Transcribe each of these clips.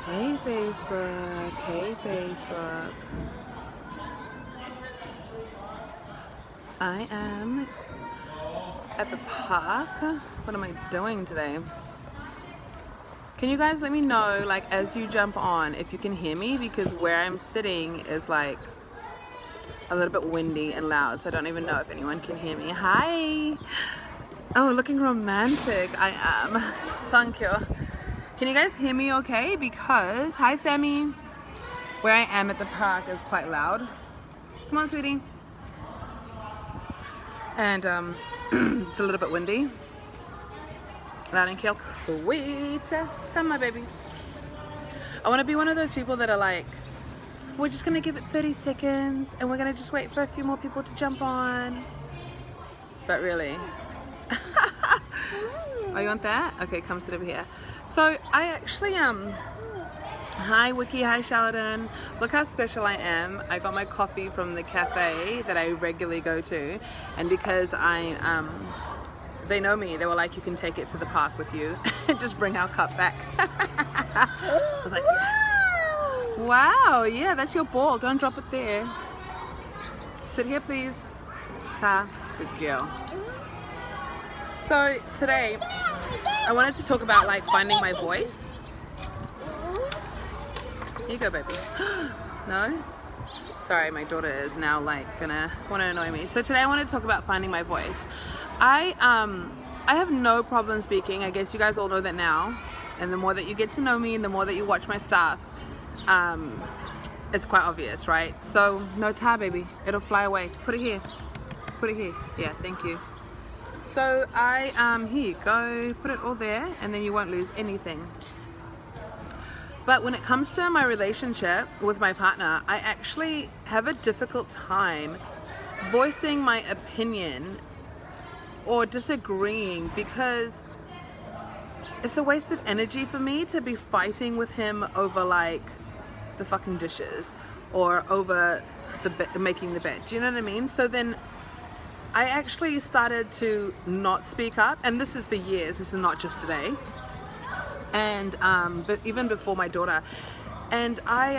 Hey Facebook, hey Facebook. I am at the park. What am I doing today? Can you guys let me know, like, as you jump on, if you can hear me, because where I'm sitting is like a little bit windy and loud, so I don't even know if anyone can hear me. Hi. Oh, looking romantic. I am. Thank you. Can you guys hear me okay? Because, hi Sammy, where I am at the park is quite loud. Come on, sweetie. And it's a little bit windy. Loud and clear. Sweet. Come my baby. I want to be one of those people that are like, we're just going to give it 30 seconds and we're going to just wait for a few more people to jump on. But really. Oh, you want that? Okay, come sit over here. So I actually hi Wiki, hi Sheldon. Look how special I am. I got my coffee from the cafe that I regularly go to, and because they know me, they were like, you can take it to the park with you and just bring our cup back. I was like, yes. Wow, yeah, that's your ball. Don't drop it there. Sit here, please. Ta, good girl. So today, I wanted to talk about like finding my voice. Here you go, baby. No? Sorry, my daughter is now like gonna want to annoy me. So today I want to talk about finding my voice. I have no problem speaking. I guess you guys all know that now. And the more that you get to know me and the more that you watch my stuff, it's quite obvious, right? So no tar, baby. It'll fly away. Put it here. Put it here. Yeah, thank you. So here you go, put it all there and then you won't lose anything. But when it comes to my relationship with my partner, I actually have a difficult time voicing my opinion or disagreeing, because it's a waste of energy for me to be fighting with him over like the fucking dishes or over making the bed. Do you know what I mean? So then I actually started to not speak up, and this is for years, this is not just today, and but even before my daughter. And I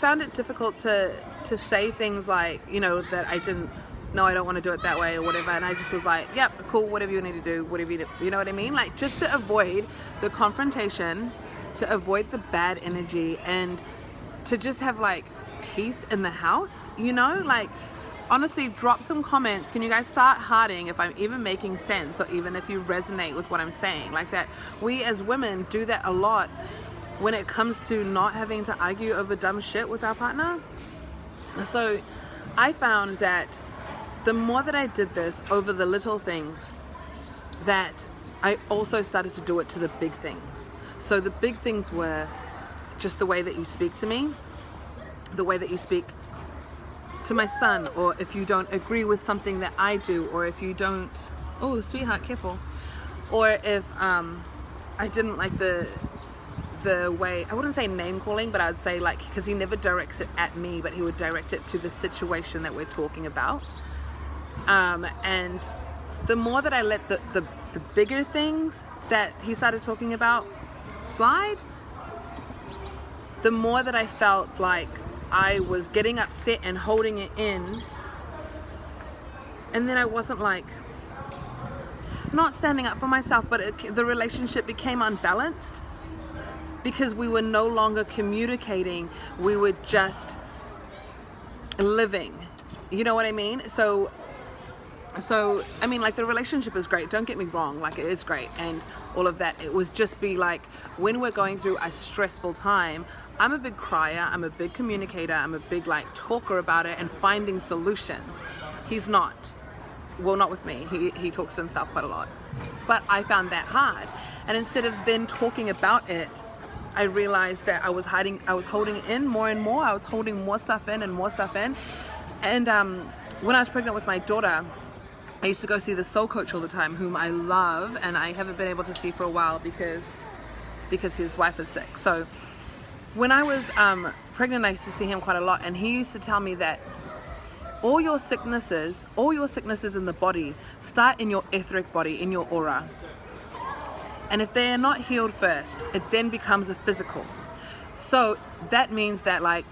found it difficult to say things like, you know, that I don't want to do it that way or whatever, and I just was like, yep, cool, whatever you need to do, whatever you know what I mean, like just to avoid the confrontation, to avoid the bad energy, and to just have like peace in the house, you know, like. Honestly, drop some comments. Can you guys start hearting if I'm even making sense, or even if you resonate with what I'm saying? Like that, we as women do that a lot when it comes to not having to argue over dumb shit with our partner. So I found that the more that I did this over the little things, that I also started to do it to the big things. So the big things were just the way that you speak to me, the way that you speak to my son, or if you don't agree with something that I do, or if you don't, oh sweetheart, careful, or if I didn't like the way, I wouldn't say name calling, but I'd say like, because he never directs it at me, but he would direct it to the situation that we're talking about, and the more that I let the bigger things that he started talking about slide, the more that I felt like I was getting upset and holding it in, and then I wasn't like, not standing up for myself, but the relationship became unbalanced because we were no longer communicating, we were just living, you know what I mean? So I mean, like, the relationship is great, don't get me wrong, like, it is great and all of that. It was just be like, when we're going through a stressful time, I'm a big crier, I'm a big communicator, I'm a big like talker about it and finding solutions. He's not. Well, not with me. He talks to himself quite a lot. But I found that hard. And instead of then talking about it, I realized that I was holding in more and more. I was holding more stuff in and more stuff in. And when I was pregnant with my daughter, I used to go see the soul coach all the time, whom I love, and I haven't been able to see for a while because his wife is sick. So when I was pregnant, I used to see him quite a lot, and he used to tell me that all your sicknesses in the body start in your etheric body, in your aura. And if they are not healed first, it then becomes a physical. So that means that like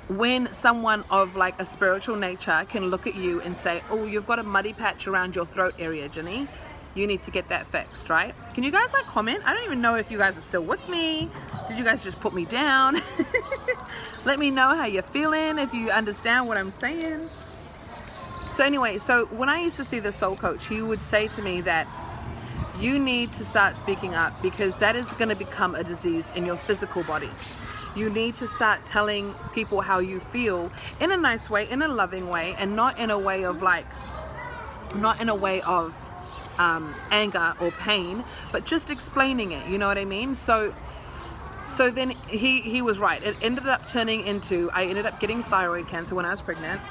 when someone of like a spiritual nature can look at you and say, oh, you've got a muddy patch around your throat area, Jenny, you need to get that fixed, right? Can you guys like comment? I don't even know if you guys are still with me. Did you guys just put me down? Let me know how you're feeling, if you understand what I'm saying. So anyway, so when I used to see the soul coach, he would say to me that you need to start speaking up, because that is going to become a disease in your physical body. You need to start telling people how you feel in a nice way, in a loving way, and not in a way of anger or pain, but just explaining it. You know what I mean? So then he was right. It ended up turning into, I ended up getting thyroid cancer when I was pregnant,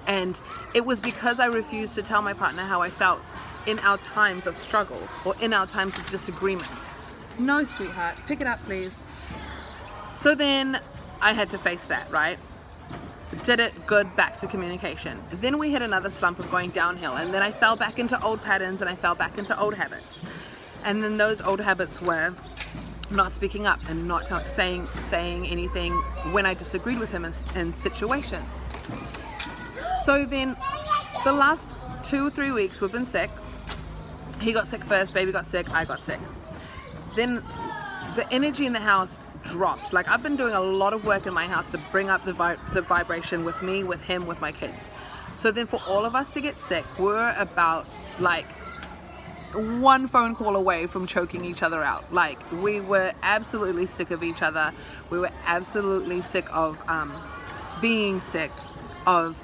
and it was because I refused to tell my partner how I felt in our times of struggle or in our times of disagreement. No, sweetheart, pick it up, please. So then I had to face that, right? Did it, good, back to communication. Then we hit another slump of going downhill, and then I fell back into old patterns and I fell back into old habits. And then those old habits were not speaking up and not saying anything when I disagreed with him in situations. So then the last 2 or 3 weeks we've been sick. He got sick first, baby got sick, I got sick. Then the energy in the house dropped. Like, I've been doing a lot of work in my house to bring up the vibration with me, with him, with my kids. So then for all of us to get sick, we're about like one phone call away from choking each other out. Like, we were absolutely sick of each other. We were absolutely sick of being sick, of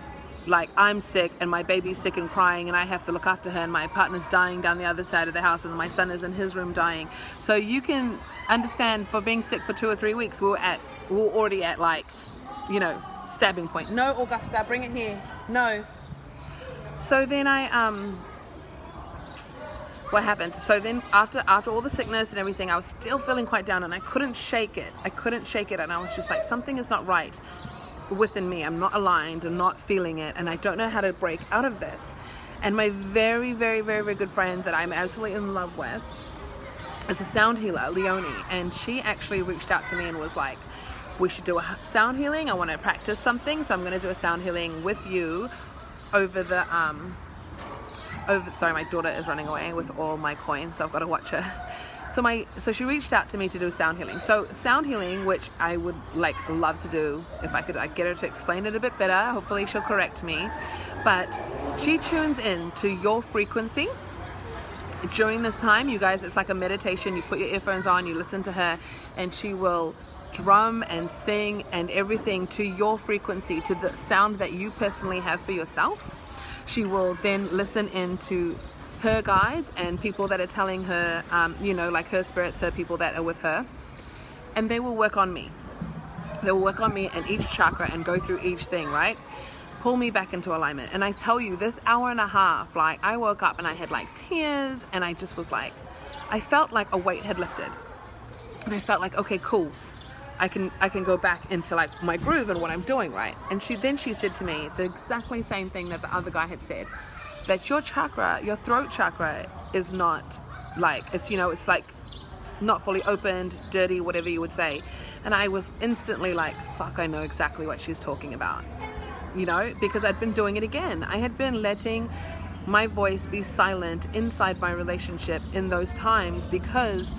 like, I'm sick and my baby's sick and crying and I have to look after her, and my partner's dying down the other side of the house and my son is in his room dying. So you can understand, for being sick for 2 or 3 weeks, we were already at like, you know, stabbing point. No, Augusta, bring it here. No. So then what happened? So then after all the sickness and everything, I was still feeling quite down and I couldn't shake it. And I was just like, something is not right within me. I'm not aligned. I'm not feeling it, and I don't know how to break out of this. And my very, very, very, very good friend that I'm absolutely in love with is a sound healer, Leonie, and she actually reached out to me and was like, we should do a sound healing. I want to practice something, so I'm going to do a sound healing with you over the sorry, my daughter is running away with all my coins, so I've got to watch her. So she reached out to me to do sound healing. So sound healing, which I would like love to do if I could get her to explain it a bit better. Hopefully she'll correct me. But she tunes in to your frequency. During this time, you guys, it's like a meditation. You put your earphones on, you listen to her, and she will drum and sing and everything to your frequency, to the sound that you personally have for yourself. She will then listen into her guides and people that are telling her, like her spirits, her people that are with her, and they will work on me. They will work on me and each chakra and go through each thing, right? Pull me back into alignment. And I tell you, this hour and a half, like, I woke up and I had like tears, and I just was like, I felt like a weight had lifted, and I felt like, okay, cool, I can go back into like my groove and what I'm doing, right? And she said to me the exactly same thing that the other guy had said, that your chakra, your throat chakra, is not like, it's like not fully opened, dirty, whatever you would say. And I was instantly like, fuck, I know exactly what she's talking about, because I'd been doing it again. I had been letting my voice be silent inside my relationship in those times because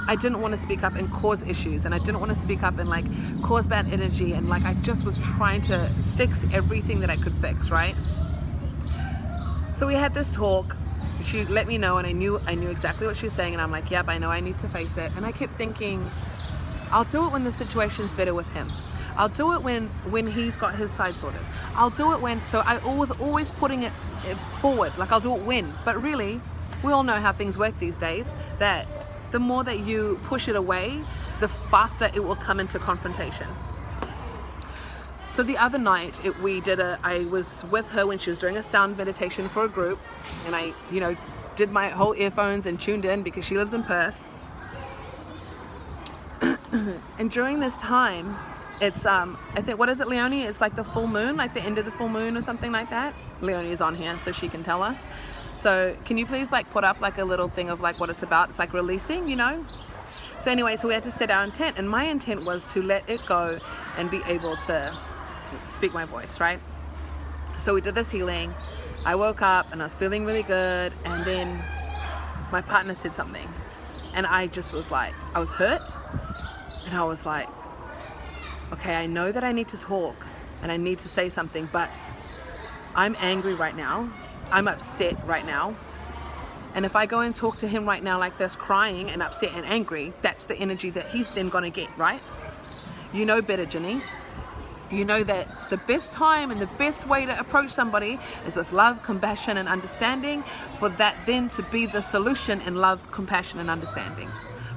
I didn't want to speak up and cause issues, and I didn't want to speak up and like cause bad energy, and like I just was trying to fix everything that I could fix, right? So we had this talk. She let me know, and I knew exactly what she was saying, and I'm like, yep, I know I need to face it. And I kept thinking, I'll do it when the situation's better with him. I'll do it when he's got his side sorted. I'll do it when, so I was always putting it forward, like I'll do it when. But really, we all know how things work these days, that the more that you push it away, the faster it will come into confrontation. So the other night, I was with her when she was doing a sound meditation for a group, and I, did my whole earphones and tuned in because she lives in Perth. And during this time, it's, I think, what is it, Leonie? It's like the full moon, like the end of the full moon or something like that. Leonie is on here, so she can tell us. So can you please like put up like a little thing of like what it's about? It's like releasing, So anyway, so we had to set our intent, and my intent was to let it go and be able to speak my voice, right? So we did this healing. I woke up and I was feeling really good, and then my partner said something, and I just was like, I was hurt, and I was like, okay, I know that I need to talk and I need to say something, but I'm angry right now. I'm upset right now. And if I go and talk to him right now like this, crying and upset and angry, that's the energy that he's then going to get, right? You know better, Ginny. You know that the best time and the best way to approach somebody is with love, compassion, and understanding, for that then to be the solution in love, compassion, and understanding.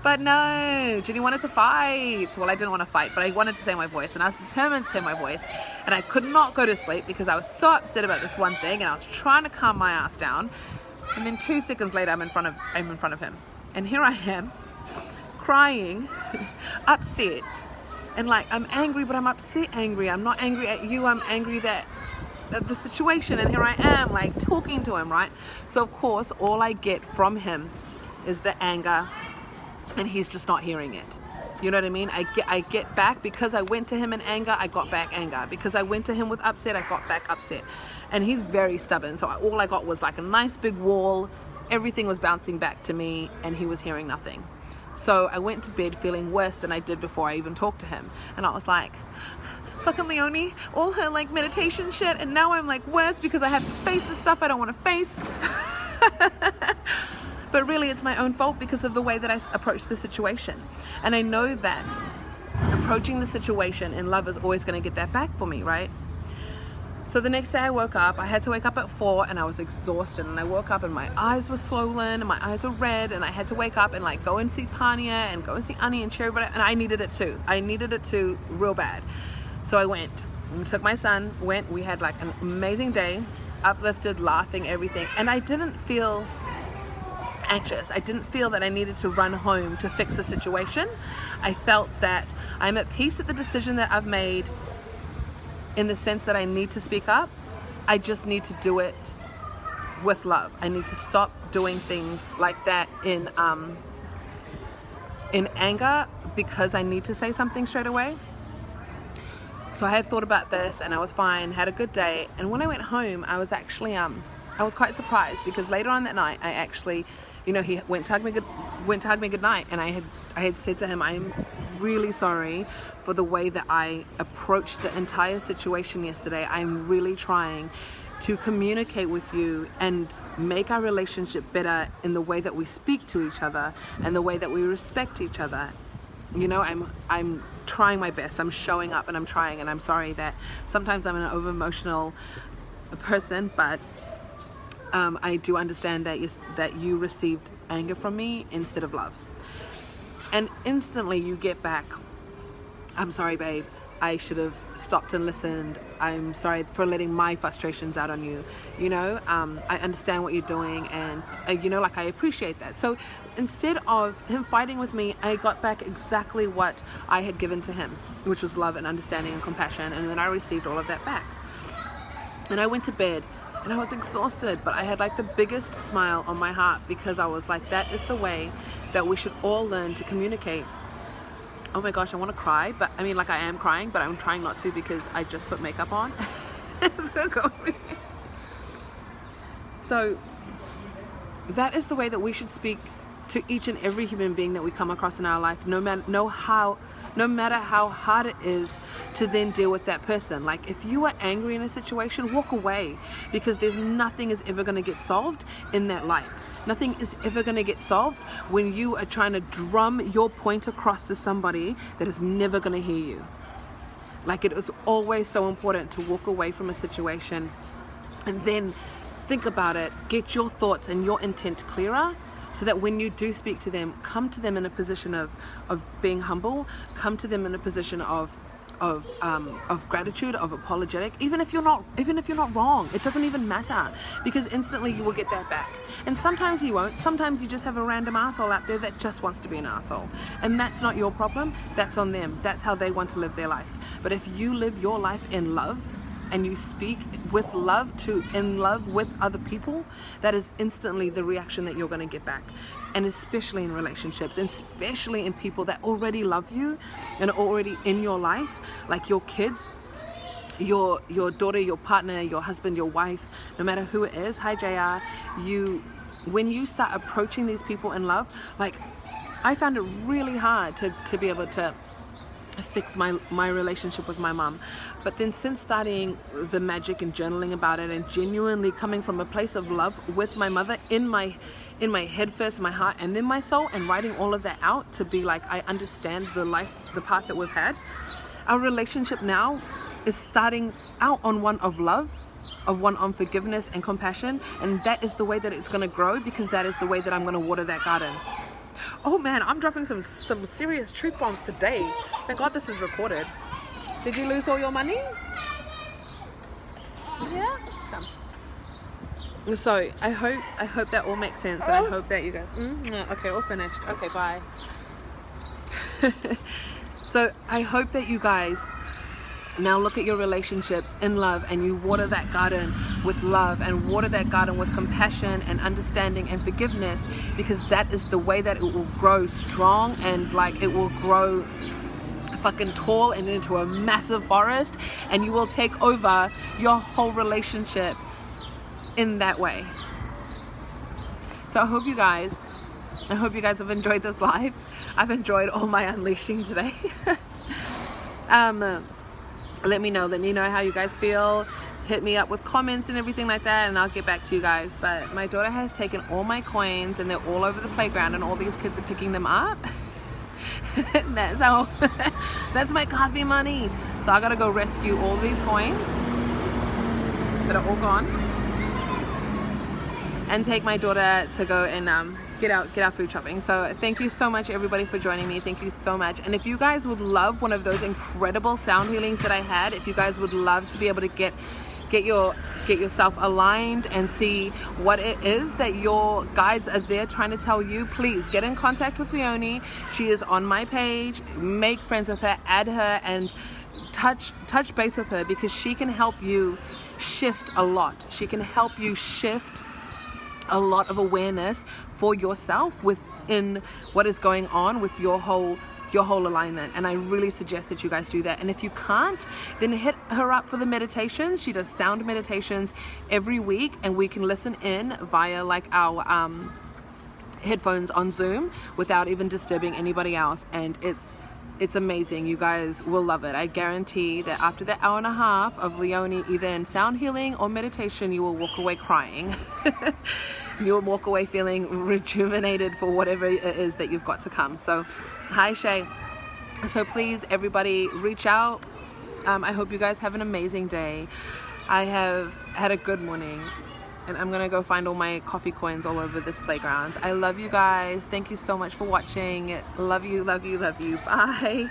But no, Ginny wanted to fight. Well, I didn't want to fight, but I wanted to say my voice, and I was determined to say my voice, and I could not go to sleep because I was so upset about this one thing, and I was trying to calm my ass down. And then 2 seconds later, I'm in front of him, and here I am, crying, upset. And like, I'm angry, but I'm upset angry. I'm not angry at you. I'm angry at the situation. And here I am, like, talking to him, right? So, of course, all I get from him is the anger, and he's just not hearing it. You know what I mean? I get back, because I went to him in anger, I got back anger. Because I went to him with upset, I got back upset. And he's very stubborn. So all I got was like a nice big wall. Everything was bouncing back to me, and he was hearing nothing. So I went to bed feeling worse than I did before I even talked to him. And I was like, fucking Leonie, all her like meditation shit, and now I'm like worse because I have to face the stuff I don't want to face. But really it's my own fault because of the way that I approach the situation. And I know that approaching the situation in love is always going to get that back for me, right? So the next day I woke up, I had to wake up at 4, and I was exhausted, and I woke up and my eyes were swollen and my eyes were red, and I had to wake up and like go and see Pania and go and see Annie and Cherry, and I needed it too. I needed it too real bad. So I went and took my son, we had like an amazing day, uplifted, laughing, everything. And I didn't feel anxious. I didn't feel that I needed to run home to fix the situation. I felt that I'm at peace at the decision that I've made, in the sense that I need to speak up. I just need to do it with love. I need to stop doing things like that in anger, because I need to say something straight away. So I had thought about this, and I was fine, had a good day. And when I went home, I was actually I was quite surprised, because later on that night I actually, he went to hug me good night, and I had said to him, I'm really sorry for the way that I approached the entire situation yesterday. I'm really trying to communicate with you and make our relationship better in the way that we speak to each other and the way that we respect each other. I'm trying my best. I'm showing up, and I'm trying, and I'm sorry that sometimes I'm an over emotional person, but I do understand that you received anger from me instead of love. And instantly you get back, I'm sorry, babe. I should have stopped and listened. I'm sorry for letting my frustrations out on you. I understand what you're doing, and I appreciate that. So instead of him fighting with me, I got back exactly what I had given to him, which was love and understanding and compassion. And then I received all of that back. And I went to bed, and I was exhausted, but I had like the biggest smile on my heart, because I was like, that is the way that we should all learn to communicate. Oh my gosh, I want to cry, but I am crying, but I'm trying not to because I just put makeup on. So that is the way that we should speak to each and every human being that we come across in our life, no matter how hard it is to then deal with that person. Like, if you are angry in a situation, walk away, because nothing is ever going to get solved in that light. Nothing is ever going to get solved when you are trying to drum your point across to somebody that is never going to hear you. Like, it is always so important to walk away from a situation and then think about it, get your thoughts and your intent clearer, so that when you do speak to them, come to them in a position of being humble, come to them in a position of gratitude, of apologetic, even if you're not wrong. It doesn't even matter, because instantly you will get that back. And sometimes you won't. Sometimes you just have a random asshole out there that just wants to be an asshole, and that's not your problem. That's on them. That's how they want to live their life. But if you live your life in love, and you speak with love in love with other people, that is instantly the reaction that you're going to get back. And especially in relationships, and especially in people that already love you and are already in your life, like your kids, your daughter, your partner, your husband, your wife, no matter who it is. Hi JR. When you start approaching these people in love, like I found it really hard to be able to fix my relationship with my mom. But then since studying the magic and journaling about it, and genuinely coming from a place of love with my mother in my head first, my heart, and then my soul, and writing all of that out to be like, I understand the path that we've had, our relationship now is starting out on one of love, of one on forgiveness and compassion. And that is the way that it's going to grow, because that is the way that I'm going to water that garden. Oh man, I'm dropping some serious truth bombs today. Thank God this is recorded. Did you lose all your money? Yeah? Come. So I hope that all makes sense, and I hope that you guys okay, all finished. Okay, bye. So I hope that you guys now look at your relationships in love, and you water that garden with love, and water that garden with compassion and understanding and forgiveness, because that is the way that it will grow strong, and like it will grow fucking tall and into a massive forest, and you will take over your whole relationship in that way. So I hope you guys have enjoyed this live. I've enjoyed all my unleashing today. Let me know how you guys feel. Hit me up with comments and everything like that, and I'll get back to you guys. But my daughter has taken all my coins, and they're all over the playground, and all these kids are picking them up. That's my coffee money. So I gotta go rescue all these coins that are all gone, and take my daughter to go and get out food shopping. So thank you so much everybody for joining me. Thank you so much. And if you guys would love one of those incredible sound healings that I had, if you guys would love to be able to get yourself aligned and see what it is that your guides are there trying to tell you, please get in contact with Leonie. She is on my page. Make friends with her, add her, and touch base with her, because she can help you shift a lot. She can help you shift a lot of awareness for yourself within what is going on with your whole alignment. And I really suggest that you guys do that. And if you can't, then hit her up for the meditations. She does sound meditations every week, and we can listen in via like our headphones on Zoom without even disturbing anybody else. And it's amazing. You guys will love it. I guarantee that after that hour and a half of Leonie, either in sound healing or meditation, you will walk away crying. You will walk away feeling rejuvenated for whatever it is that you've got to come. So, hi Shay. So please, everybody, reach out. I hope you guys have an amazing day. I have had a good morning, and I'm gonna go find all my coffee coins all over this playground. I love you guys. Thank you so much for watching. Love you. Bye.